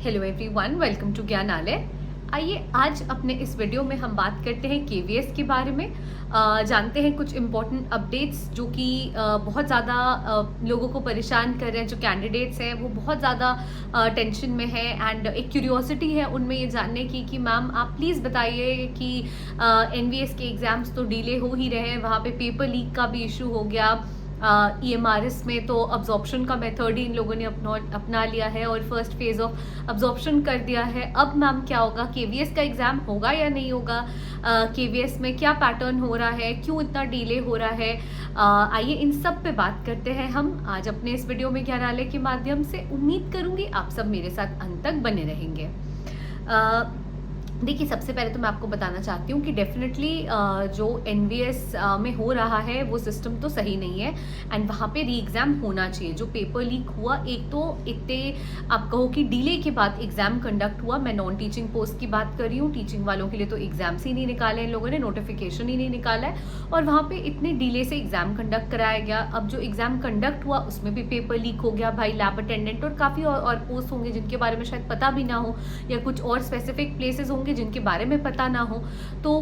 Hello everyone, welcome to Gyanalaya. आइए आज अपने इस वीडियो में हम बात करते हैं केवीएस के बारे में। जानते हैं कुछ इम्पोर्टेंट अपडेट्स जो कि बहुत ज़्यादा लोगों को परेशान कर रहे हैं। जो कैंडिडेट्स हैं वो बहुत ज़्यादा टेंशन में है एंड एक क्यूरियोसिटी है उनमें ये जानने की कि मैम आप प्लीज़ बताइए कि एनवीएस के एग्ज़ाम्स तो डिले हो ही रहे हैं, वहाँ पे पेपर लीक का भी इशू हो गया। EMRS में तो अब्जॉर्प्शन का मेथड ही इन लोगों ने अपना लिया है और फर्स्ट फेज ऑफ अब्जॉर्प्शन कर दिया है। अब मैम क्या होगा, केवीएस का एग्ज़ाम होगा या नहीं होगा, केवीएस में क्या पैटर्न हो रहा है, क्यों इतना डिले हो रहा है, आइए इन सब पे बात करते हैं हम आज अपने इस वीडियो में ज्ञानालय के माध्यम से। उम्मीद करूँगी आप सब मेरे साथ अंत तक बने रहेंगे। देखिए, सबसे पहले तो मैं आपको बताना चाहती हूँ कि डेफिनेटली जो एनवीएस में हो रहा है वो सिस्टम तो सही नहीं है एंड वहाँ पे री एग्ज़ाम होना चाहिए। जो पेपर लीक हुआ, एक तो इतने आप कहो कि डिले के बाद एग्ज़ाम कंडक्ट हुआ। मैं नॉन टीचिंग पोस्ट की बात कर रही हूँ, टीचिंग वालों के लिए तो एग्ज़ाम्स ही नहीं निकाले इन लोगों ने, नोटिफिकेशन ही नहीं निकाला है और वहाँ पर इतने डिले से एग्ज़ाम कंडक्ट कराया गया। अब जो एग्ज़ाम कंडक्ट हुआ उसमें भी पेपर लीक हो गया भाई। लैब अटेंडेंट और काफ़ी और पोस्ट होंगे जिनके बारे में शायद पता भी ना हो, या कुछ और स्पेसिफिक प्लेसेस होंगे जिनके बारे में पता ना हो, तो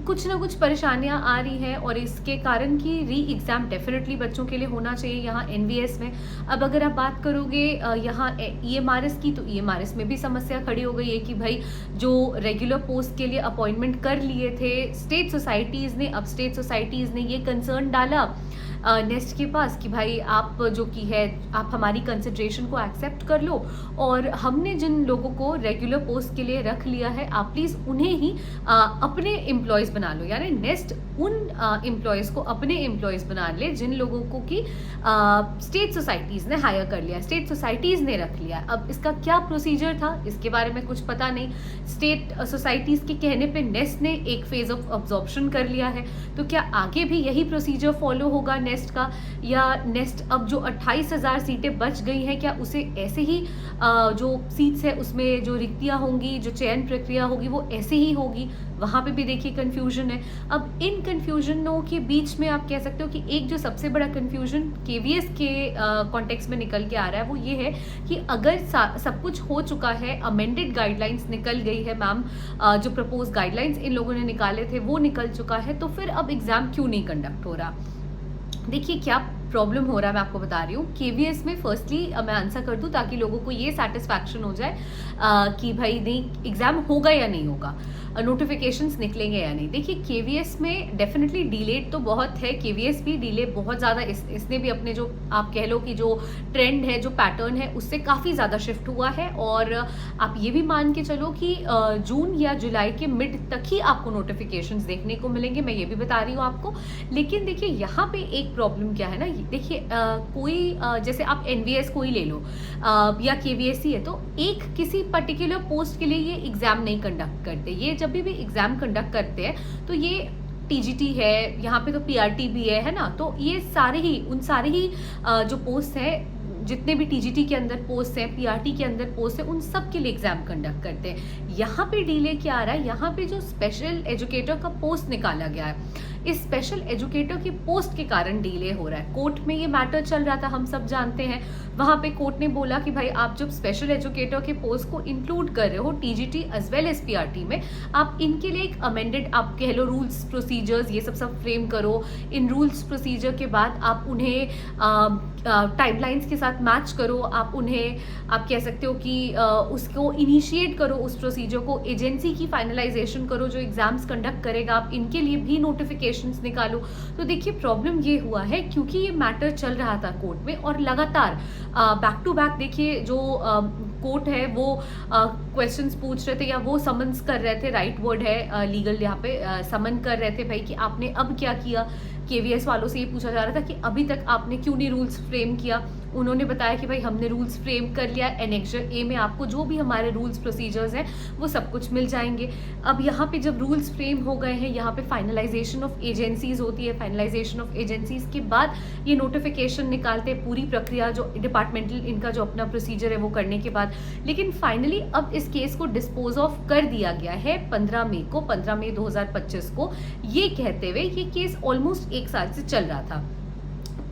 कुछ ना कुछ परेशानियां आ रही हैं और इसके कारण कि री एग्ज़ाम डेफिनेटली बच्चों के लिए होना चाहिए यहाँ एनवीएस में। अब अगर आप बात करोगे यहाँ EMRS की, तो EMRS में भी समस्या खड़ी हो गई है कि भाई जो रेगुलर पोस्ट के लिए अपॉइंटमेंट कर लिए थे स्टेट सोसाइटीज़ ने, अब स्टेट सोसाइटीज़ ने ये कंसर्न डाला नेस्ट के पास कि भाई आप जो की है आप हमारी कंसिडरेशन को एक्सेप्ट कर लो और हमने जिन लोगों को रेगुलर पोस्ट के लिए रख लिया है आप प्लीज़ उन्हें ही अपने एम्प्लॉयज़ बना लो। यानी नेस्ट उन एम्प्लॉयज़ को अपने एम्प्लॉयज़ बना ले जिन लोगों को कि स्टेट सोसाइटीज़ ने हायर कर लिया, स्टेट सोसाइटीज़ ने रख लिया। अब इसका क्या प्रोसीजर था इसके बारे में कुछ पता नहीं। स्टेट सोसाइटीज़ के कहने पे नेस्ट ने एक फेज ऑफ अब्जॉर्प्शन कर लिया है, तो क्या आगे भी यही प्रोसीजर फॉलो होगा नेस्ट का, या नेस्ट अब जो 28,000 सीटें बच गई हैं क्या उसे ऐसे ही जो सीट्स है उसमें जो रिक्तियाँ होंगी, जो चयन प्रक्रिया होगी वो ऐसे ही होगी। वहाँ पे भी देखिए कन्फ्यूजन है। अब इन कन्फ्यूजनों के बीच में आप कह सकते हो कि एक जो सबसे बड़ा कन्फ्यूजन केवीएस के कॉन्टेक्स्ट में निकल के आ रहा है वो ये है कि अगर सब कुछ हो चुका है, अमेंडेड गाइडलाइंस निकल गई है मैम, जो प्रपोज गाइडलाइंस इन लोगों ने निकाले थे वो निकल चुका है, तो फिर अब एग्ज़ाम क्यों नहीं कंडक्ट हो रहा। देखिए क्या प्रॉब्लम हो रहा है मैं आपको बता रही हूँ। केवीएस में फर्स्टली मैं आंसर कर दूँ ताकि लोगों को ये सेटिस्फैक्शन हो जाए कि भाई नहीं एग्ज़ाम होगा या नहीं होगा, नोटिफिकेशंस निकलेंगे या नहीं। देखिए केवीएस में डेफिनेटली डिलेड तो बहुत है, केवीएस भी डिले बहुत ज़्यादा, इसने भी अपने जो आप कह लो कि जो ट्रेंड है, जो पैटर्न है उससे काफ़ी ज़्यादा शिफ्ट हुआ है और आप ये भी मान के चलो कि जून या जुलाई के मिड तक ही आपको नोटिफिकेशंस देखने को मिलेंगे, मैं ये भी बता रही हूँ आपको। लेकिन देखिए यहाँ पे एक प्रॉब्लम क्या है ना, देखिए कोई जैसे आप एनवीएस कोई ले लो या केवीएस ही है, तो एक किसी पर्टिकुलर पोस्ट के लिए ये एग्ज़ाम नहीं कंडक्ट करते। ये जब भी एग्ज़ाम कंडक्ट करते हैं तो ये टीजीटी है, यहाँ पे तो पीआरटी भी है ना, तो ये सारे ही उन सारे ही जो पोस्ट है, जितने भी टीजीटी के अंदर पोस्ट है, पीआरटी के अंदर पोस्ट है, उन सब के लिए एग्जाम कंडक्ट करते हैं। यहाँ पे डिले क्या आ रहा है, यहाँ पे जो स्पेशल एजुकेटर का पोस्ट निकाला गया है, इस स्पेशल एजुकेटर की पोस्ट के कारण डिले हो रहा है। कोर्ट में ये मैटर चल रहा था, हम सब जानते हैं। वहाँ पे कोर्ट ने बोला कि भाई आप जब स्पेशल एजुकेटर के पोस्ट को इंक्लूड कर रहे हो TGT as well as PRT में, आप इनके लिए एक अमेंडेड आप कह लो रूल्स प्रोसीजर्स ये सब फ्रेम करो। इन रूल्स प्रोसीजर के बाद आप उन्हें टाइमलाइंस के साथ मैच करो, आप उन्हें आप कह सकते हो कि उसको इनिशिएट करो, उस प्रोसीजर को, एजेंसी की फाइनलाइजेशन करो जो एग्जाम्स कंडक्ट करेगा, आप इनके लिए भी नोटिफिकेशंस निकालो। तो देखिए प्रॉब्लम ये हुआ है क्योंकि ये मैटर चल रहा था कोर्ट में और लगातार बैक टू बैक देखिए जो कोर्ट है वो क्वेश्चंस पूछ रहे थे या वो समन्स कर रहे थे, राइट वर्ड है लीगल, यहाँ पे समन कर रहे थे भाई कि आपने अब क्या किया। केवीएस वालों से ये पूछा जा रहा था कि अभी तक आपने क्यों नहीं रूल्स फ्रेम किया। उन्होंने बताया कि भाई हमने रूल्स फ्रेम कर लिया, एनेक्सर ए में आपको जो भी हमारे रूल्स प्रोसीजर्स हैं वो सब कुछ मिल जाएंगे। अब यहाँ पे जब रूल्स फ्रेम हो गए हैं, यहाँ पे फाइनलाइजेशन ऑफ एजेंसीज होती है, फाइनलाइजेशन ऑफ एजेंसीज के बाद ये नोटिफिकेशन निकालते हैं, पूरी प्रक्रिया जो डिपार्टमेंटल इनका जो अपना प्रोसीजर है वो करने के बाद। लेकिन फाइनली अब इस केस को डिस्पोज ऑफ कर दिया गया है 15 मई 2025 को, ये कहते हुए ये केस ऑलमोस्ट 1 साल से चल रहा था।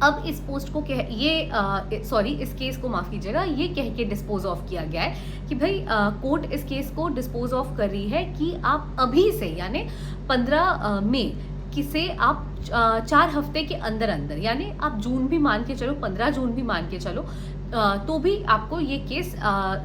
अब इस पोस्ट को कह ये सॉरी इस केस को माफ़ कीजिएगा, ये कह के डिस्पोज ऑफ किया गया है कि भाई कोर्ट इस केस को डिस्पोज ऑफ कर रही है कि आप अभी से यानी 15 मई किसे आप 4 हफ्ते के अंदर अंदर, यानी आप जून भी मान के चलो, 15 जून भी मान के चलो, तो भी आपको ये केस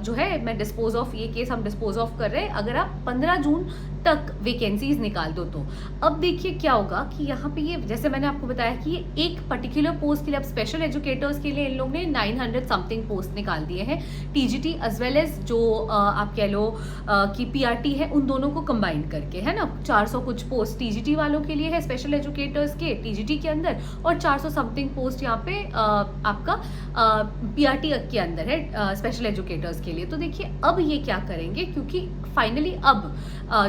जो है मैं डिस्पोज ऑफ, ये केस हम डिस्पोज ऑफ कर रहे हैं अगर आप 15 जून तक वैकेंसीज निकाल दो तो। अब देखिए क्या होगा कि यहाँ पे ये जैसे मैंने आपको बताया कि ये एक पर्टिकुलर पोस्ट के लिए, अब स्पेशल एजुकेटर्स के लिए इन लोगों ने 900 समथिंग पोस्ट निकाल दिए हैं, टीजीटी एज वेल एज जो आप कह लो कि पीआरटी है, उन दोनों को कंबाइन करके, है ना। 400 कुछ पोस्ट टीजीटी वालों के लिए है स्पेशल एजुकेटर्स के टीजीटी के अंदर, और 400 समथिंग पोस्ट यहाँ पे आपका पीआरटी के अंदर है स्पेशल एजुकेटर्स के लिए। तो देखिए अब ये क्या करेंगे, क्योंकि फाइनली अब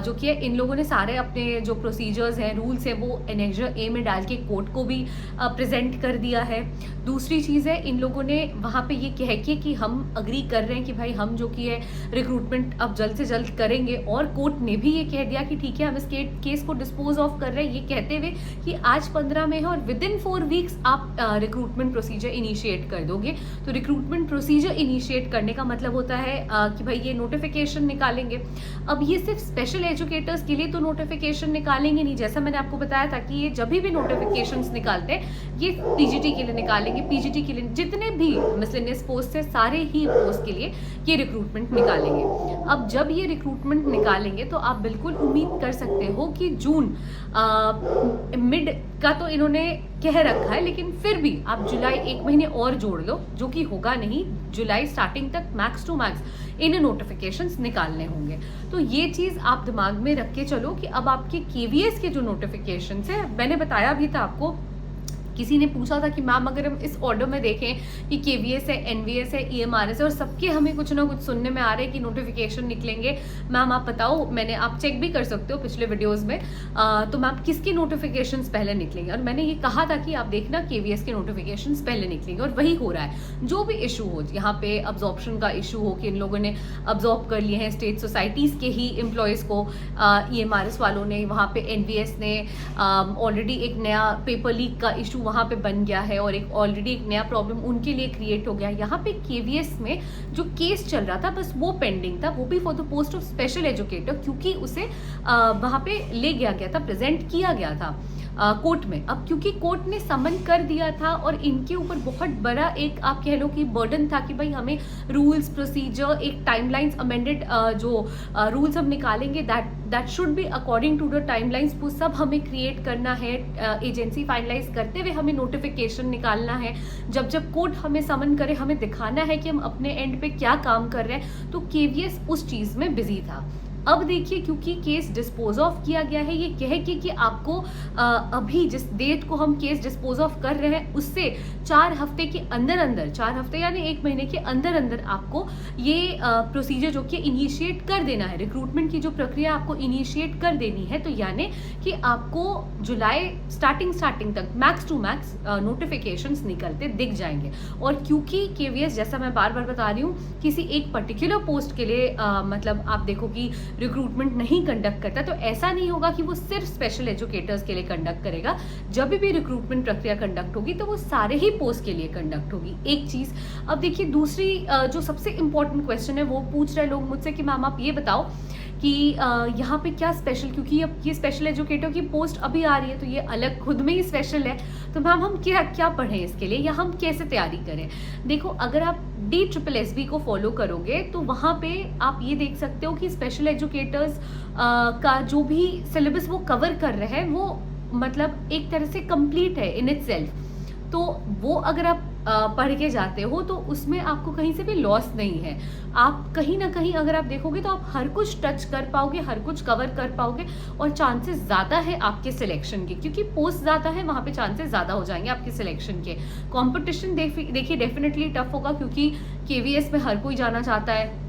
जो कि इन लोगों ने सारे अपने जो प्रोसीजर्स हैं, रूल्स हैं, वो एनेक्जर ए में डाल के कोर्ट को भी प्रेजेंट कर दिया है। दूसरी चीज़ है, इन लोगों ने वहाँ पे ये कह के कि हम अग्री कर रहे हैं कि भाई हम जो कि है रिक्रूटमेंट अब जल्द से जल्द करेंगे, और कोर्ट ने भी ये कह दिया कि ठीक है हम इस केस को डिस्पोज ऑफ कर रहे हैं, ये कहते हुए कि आज 15 में है और विद इन 4 वीक्स आप रिक्रूटमेंट प्रोसीजर इनिशिएट कर दोगे। तो रिक्रूटमेंट प्रोसीजर इनिशिएट करने का मतलब होता है कि भाई ये नोटिफिकेशन निकालेंगे। अब ये सिर्फ स्पेशल एजुकेटर्स के लिए तो नोटिफिकेशन निकालेंगे नहीं, जैसा मैंने आपको बताया था कि ये जब भी नोटिफिकेशंस निकालते हैं ये टीजीटी के लिए निकालेंगे, पीजीटी के लिए, जितने भी मिसलेनियस पोस्ट है सारे ही पोस्ट के लिए ये रिक्रूटमेंट निकालेंगे। अब जब ये रिक्रूटमेंट निकालेंगे तो आप बिल्कुल उम्मीद कर सकते हो कि जून मिड का तो इन्होंने कह रखा है, लेकिन फिर भी आप जुलाई 1 महीने और जोड़ लो, जो कि होगा नहीं, जुलाई स्टार्टिंग तक मैक्स टू मैक्स इन नोटिफिकेशंस निकालने होंगे। तो ये चीज़ आप दिमाग में रख के चलो कि अब आपके केवीएस के जो नोटिफिकेशंस है, मैंने बताया भी था आपको, किसी ने पूछा था कि मैम अगर हम इस ऑर्डर में देखें कि केवीएस है, एनवीएस है, ईएमआरएस है, और सबके हमें कुछ ना कुछ सुनने में आ रहे हैं कि नोटिफिकेशन निकलेंगे, मैम आप बताओ, मैंने आप चेक भी कर सकते हो पिछले वीडियोस में, तो मैम किसके नोटिफिकेशंस पहले निकलेंगे, और मैंने ये कहा था कि आप देखना केवीएस के नोटिफिकेशंस पहले निकलेंगे, और वही हो रहा है। जो भी इशू हो, यहाँ पे अब्जॉर्प्शन का इशू हो कि इन लोगों ने अब्जॉर्ब कर लिए हैं स्टेट सोसाइटीज़ के ही एम्प्लॉयज़ को, ईएमआरएस वालों ने, वहाँ पे एनवीएस ने ऑलरेडी एक नया पेपर लीक का इशू वहाँ पे बन गया है, और एक ऑलरेडी एक नया प्रॉब्लम उनके लिए क्रिएट हो गया। यहाँ पे केवीएस में जो केस चल रहा था बस वो पेंडिंग था, वो भी for the post of special educator, क्योंकि उसे वहाँ पे ले गया गया था, प्रेजेंट किया गया था कोर्ट में। अब क्योंकि कोर्ट ने समन कर दिया था और इनके ऊपर बहुत बड़ा एक आप कह लो कि बर्डन था कि भाई हमें रूल्स प्रोसीजर, एक टाइमलाइंस अमेंडेड जो रूल्स हम निकालेंगे that should be according to the timelines, वो सब हमें क्रिएट करना है, एजेंसी फाइनलाइज करते हुए हमें नोटिफिकेशन निकालना है। जब जब कोर्ट हमें समन करे, हमें दिखाना है कि हम अपने एंड पे क्या काम कर रहे हैं, तो केवीएस उस चीज़ में बिजी था। अब देखिए, क्योंकि केस डिस्पोज ऑफ किया गया है, ये कह के कि आपको अभी जिस डेट को हम केस डिस्पोज ऑफ कर रहे हैं उससे 4 हफ्ते के अंदर अंदर, 4 हफ्ते यानी 1 महीने के अंदर अंदर आपको ये प्रोसीजर जो कि इनिशिएट कर देना है, रिक्रूटमेंट की जो प्रक्रिया आपको इनिशिएट कर देनी है। तो यानी कि आपको जुलाई स्टार्टिंग तक मैक्स टू मैक्स नोटिफिकेशंस निकलते दिख जाएंगे। और क्योंकि केवीएस, जैसा मैं बार बार बता रही हूँ, किसी एक पर्टिकुलर पोस्ट के लिए मतलब आप देखो कि रिक्रूटमेंट नहीं कंडक्ट करता, तो ऐसा नहीं होगा कि वो सिर्फ स्पेशल एजुकेटर्स के लिए कंडक्ट करेगा। जब भी रिक्रूटमेंट प्रक्रिया कंडक्ट होगी तो वो सारे ही पोस्ट के लिए कंडक्ट होगी, एक चीज़। अब देखिए दूसरी जो सबसे इम्पोर्टेंट क्वेश्चन है वो पूछ रहे लोग मुझसे कि मैम आप ये बताओ कि यहाँ पे क्या स्पेशल, क्योंकि अब ये स्पेशल एजुकेटर की पोस्ट अभी आ रही है तो ये अलग खुद में ही स्पेशल है, तो मैम हम क्या पढ़ें इसके लिए, या हम कैसे तैयारी करें। देखो, अगर आप DSSB को फॉलो करोगे तो वहाँ पे आप ये देख सकते हो कि स्पेशल एजुकेटर्स का जो भी सिलेबस वो कवर कर रहे हैं वो मतलब एक तरह से कंप्लीट है इन इटसेल्फ। तो वो अगर आप पढ़ के जाते हो तो उसमें आपको कहीं से भी लॉस नहीं है। आप कहीं ना कहीं अगर आप देखोगे तो आप हर कुछ टच कर पाओगे, हर कुछ कवर कर पाओगे, और चांसेस ज़्यादा है आपके सिलेक्शन के, क्योंकि पोस्ट ज़्यादा है वहाँ पे चांसेस ज़्यादा हो जाएंगे आपके सिलेक्शन के। कंपटीशन देखिए डेफिनेटली टफ होगा, क्योंकि केवीएस में हर कोई जाना चाहता है।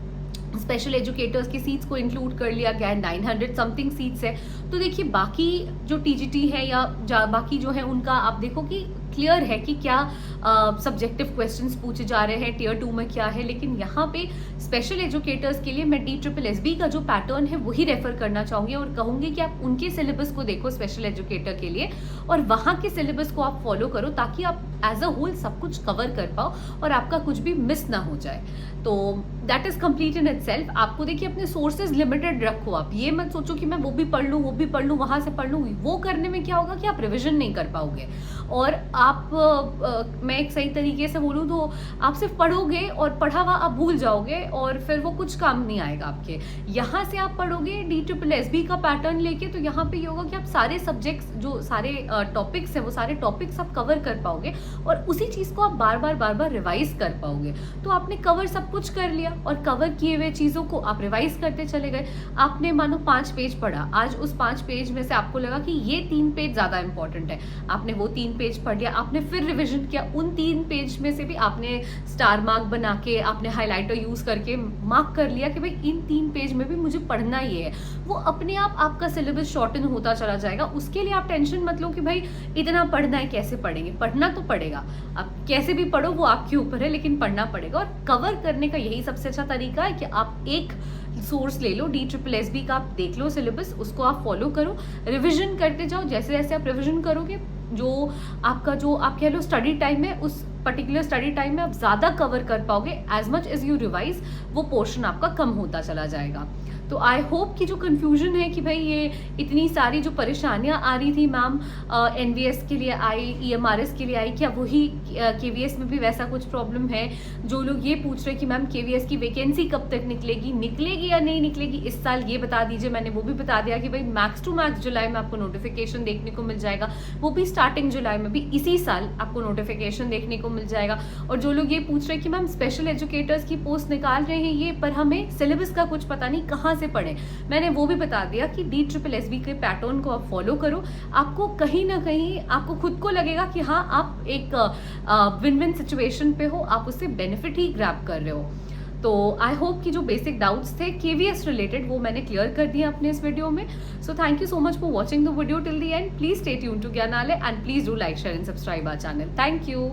स्पेशल एजुकेटर्स की सीट्स को इंक्लूड कर लिया गया है, 900 समथिंग सीट्स है। तो देखिए बाकी जो टीजीटी है या बाकी जो है उनका आप देखो कि क्लियर है कि क्या सब्जेक्टिव क्वेश्चंस पूछे जा रहे हैं, टियर 2 में क्या है। लेकिन यहाँ पे स्पेशल एजुकेटर्स के लिए मैं DSSB का जो पैटर्न है वही रेफर करना चाहूँगी और कहूँगी कि आप उनके सिलेबस को देखो स्पेशल एजुकेटर के लिए, और वहाँ के सिलेबस को आप फॉलो करो ताकि आप एज अ होल सब कुछ कवर कर पाओ और आपका कुछ भी मिस ना हो जाए। तो that is complete in itself. आपको देखिए अपने सोर्सेज लिमिटेड रखो, आप ये मत सोचो कि मैं वो भी पढ़ लूँ, वो भी पढ़ लूँ, वहाँ से पढ़ लूँ। वो करने में क्या होगा कि आप रिविजन नहीं कर पाओगे और आप मैं एक सही तरीके से बोलूँ तो आप सिर्फ पढ़ोगे और पढ़ा हुआ आप भूल जाओगे और फिर वो कुछ काम नहीं आएगा आपके। यहाँ से आप पढ़ोगे DSSB का पैटर्न लेके, तो यहाँ पे ये होगा कि आप सारे सब्जेक्ट्स जो सारे टॉपिक्स हैं वो सारे टॉपिक्स आप कवर कर पाओगे और उसी चीज़ को आप बार बार रिवाइज कर पाओगे। तो आपने कवर सब कुछ कर लिया और कवर किए हुए चीज़ों को आप रिवाइज करते चले गए। आपने मानो 5 पेज पढ़ा, आज उस 5 पेज में से आपको लगा कि ये 3 पेज ज़्यादा इंपॉर्टेंट है, आपने वो 3 पेज पढ़ लिया, आपने फिर रिविजन किया। उन 3 पेज में से भी आपने स्टार मार्क बना के, आपने हाईलाइटर यूज़ करके मार्क कर लिया कि भाई इन 3 पेज में भी मुझे पढ़ना ही है। वो अपने आप आपका सिलेबस शॉर्टन होता चला जाएगा। उसके लिए आप टेंशन मत लो कि भाई इतना पढ़ना है, कैसे पढ़ेंगे। पढ़ना तो पड़ेगा, आप कैसे भी पढ़ो वो आपके ऊपर है, लेकिन पढ़ना पड़ेगा। और कवर करने का यही सबसे अच्छा तरीका है कि आप एक सोर्स ले लो, DSSB का आप देख लो सिलेबस, उसको आप फॉलो करो, रिविजन करते जाओ। जैसे जैसे आप रिविजन करोगे, जो आपका जो आप कह लो स्टडी टाइम है, उस पर्टिकुलर स्टडी टाइम में आप ज़्यादा कवर कर पाओगे। As much as you revise, वो पोर्शन आपका कम होता चला जाएगा। तो आई होप कि जो कन्फ्यूजन है कि भाई ये इतनी सारी जो परेशानियां आ रही थी मैम NVS के लिए आई, EMRS के लिए आई, क्या वही KVS में भी वैसा कुछ प्रॉब्लम है। जो लोग ये पूछ रहे हैं कि मैम KVS की वैकेंसी कब तक निकलेगी या नहीं निकलेगी इस साल, ये बता दीजिए। मैंने वो भी बता दिया कि भाई मैक्स टू मैक्स जुलाई में आपको नोटिफिकेशन देखने को मिल जाएगा, वो भी स्टार्टिंग जुलाई में, भी इसी साल आपको नोटिफिकेशन देखने को मिल जाएगा। और जो लोग ये पूछ रहे हैं कि मैम स्पेशल एजुकेटर्स की पोस्ट निकाल रहे हैं ये, पर हमें सिलेबस का कुछ पता नहीं, कहाँ से पढ़े, मैंने वो भी बता दिया कि DSSB के पैटर्न को आप फॉलो करो। आपको कहीं ना कहीं आपको खुद को लगेगा कि हाँ आप एक विन विन सिचुएशन पे हो, आप उससे बेनिफिट ही ग्रैब कर रहे हो। तो आई होप कि जो बेसिक डाउट्स थे KVS रिलेटेड वो मैंने क्लियर कर दिए अपने इस वीडियो में। So thank you so much for watching the video till the end. Please stay tuned to Gyanalaya and please do like, share and subscribe our channel. Thank you.